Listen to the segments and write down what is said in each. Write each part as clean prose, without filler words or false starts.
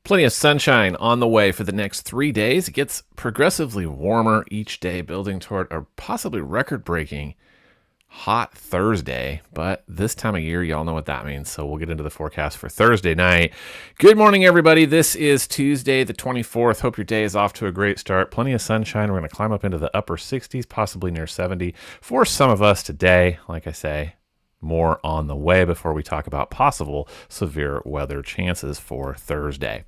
Plenty of sunshine on the way for the next 3 days. It gets progressively warmer each day, building toward a possibly record-breaking hot Thursday. But this time of year, y'all know what that means. So we'll get into the forecast for Thursday night. Good morning, everybody. This is Tuesday, the 24th. Hope your day is off to a great start. Plenty of sunshine. We're going to climb up into the upper 60s, possibly near 70 for some of us today. Like I say, more on the way before we talk about possible severe weather chances for Thursday.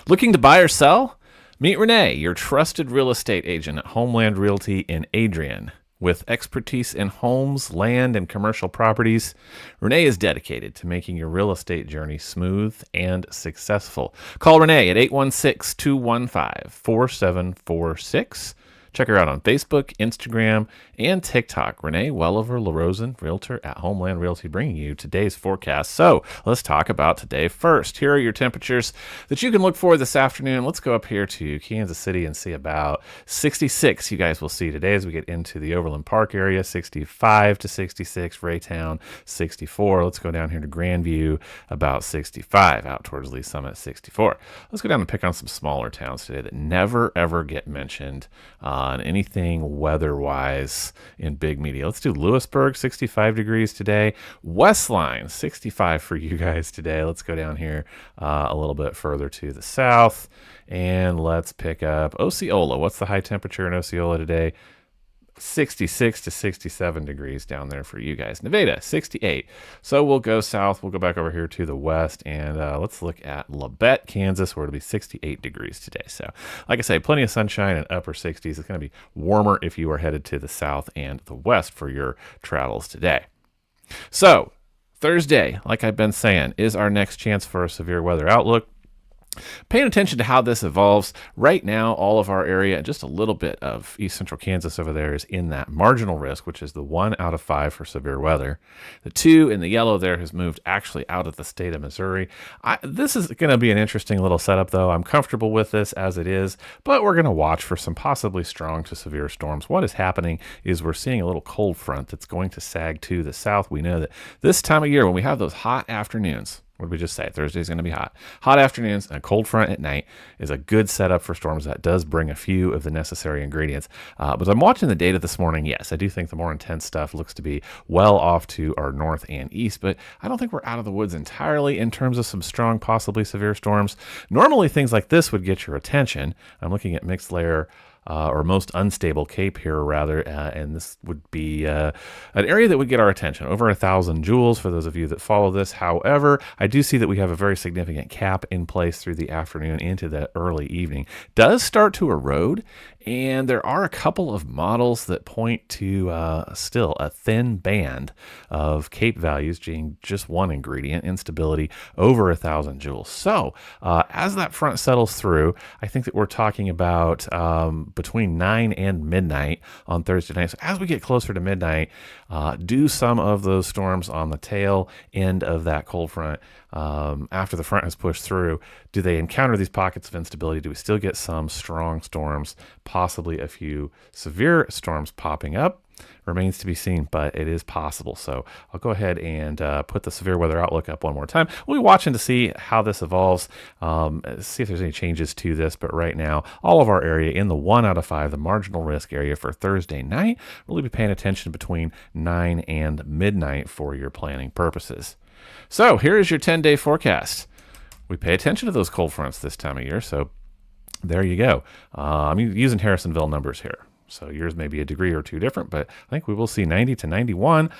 Looking to buy or sell? Meet Renee, your trusted real estate agent at Homeland Realty in Adrian. With expertise in homes, land, and commercial properties, Renee is dedicated to making your real estate journey smooth and successful. Call Renee at 816-215-4746. Check her out on Facebook, Instagram, and TikTok. Renee Welliver LaRosen, realtor at Homeland Realty, bringing you today's forecast. So let's talk about today first. Here are your temperatures that you can look for this afternoon. Let's go up here to Kansas City and see about 66. You guys will see today as we get into the Overland Park area, 65 to 66. Raytown, 64. Let's go down here to Grandview, about 65. Out towards Lee Summit, 64. Let's go down and pick on some smaller towns today that never, ever get mentioned on anything weather-wise in big media. Let's do Lewisburg, 65 degrees today. Westline, 65 for you guys today. Let's go down here a little bit further to the south, and let's pick up Osceola. What's the high temperature in Osceola today? 66 to 67 degrees down there for you guys. Nevada, 68. So we'll go south. We'll go back over here to the west, and let's look at Labette, Kansas, where it'll be 68 degrees today. So, like I say, plenty of sunshine and upper 60s. It's going to be warmer if you are headed to the south and the west for your travels today. So, Thursday, like I've been saying, is our next chance for a severe weather outlook. Paying attention to how this evolves. Right now, all of our area, and just a little bit of East Central Kansas over there, is in that marginal risk, which is the 1 out of 5 for severe weather. The 2 in the yellow there has moved actually out of the state of Missouri. This is going to be an interesting little setup, though. I'm comfortable with this as it is, but we're going to watch for some possibly strong to severe storms. What is happening is we're seeing a little cold front that's going to sag to the south. We know that this time of year, when we have those hot afternoons, what did we just say? Thursday's going to be hot. Hot afternoons and a cold front at night is a good setup for storms. That does bring a few of the necessary ingredients. But I'm watching the data this morning. Yes, I do think the more intense stuff looks to be well off to our north and east, but I don't think we're out of the woods entirely in terms of some strong, possibly severe storms. Normally, things like this would get your attention. I'm looking at mixed layer or most unstable Cape here, rather, and this would be an area that would get our attention. Over 1,000 joules for those of you that follow this. However, I do see that we have a very significant cap in place through the afternoon into the early evening. Does start to erode, and there are a couple of models that point to still a thin band of Cape values being just one ingredient, instability over 1,000 joules. So as that front settles through, I think that we're talking about between 9 and midnight on Thursday night. So as we get closer to midnight, do some of those storms on the tail end of that cold front after the front has pushed through, do they encounter these pockets of instability? Do we still get some strong storms, possibly a few severe storms popping up? Remains to be seen, but it is possible. So I'll go ahead and put the severe weather outlook up one more time. We'll be watching to see how this evolves, see if there's any changes to this. But right now, all of our area in the 1 out of 5, the marginal risk area for Thursday night, really be paying attention between 9 and midnight for your planning purposes. So here is your 10-day forecast. We pay attention to those cold fronts this time of year, so there you go. I'm using Harrisonville numbers here. So yours may be a degree or two different, but I think we will see 90 to 91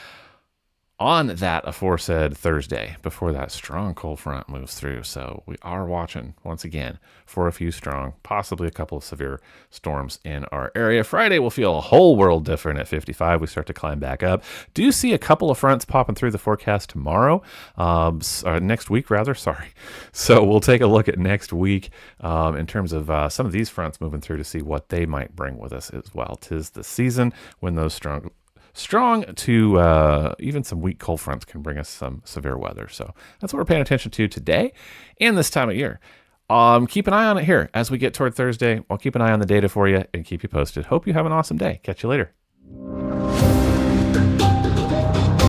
on that aforesaid Thursday before that strong cold front moves through. So we are watching once again for a few strong, possibly a couple of severe storms in our area. Friday will feel a whole world different at 55. We start to climb back up. Do see a couple of fronts popping through the forecast tomorrow, next week rather, sorry. So we'll take a look at next week in terms of some of these fronts moving through to see what they might bring with us as well. 'Tis the season when those strong to even some weak cold fronts can bring us some severe weather. So that's what we're paying attention to today and this time of year. Keep an eye on it here as we get toward Thursday. I'll keep an eye on the data for you and keep you posted. Hope you have an awesome day. Catch you later.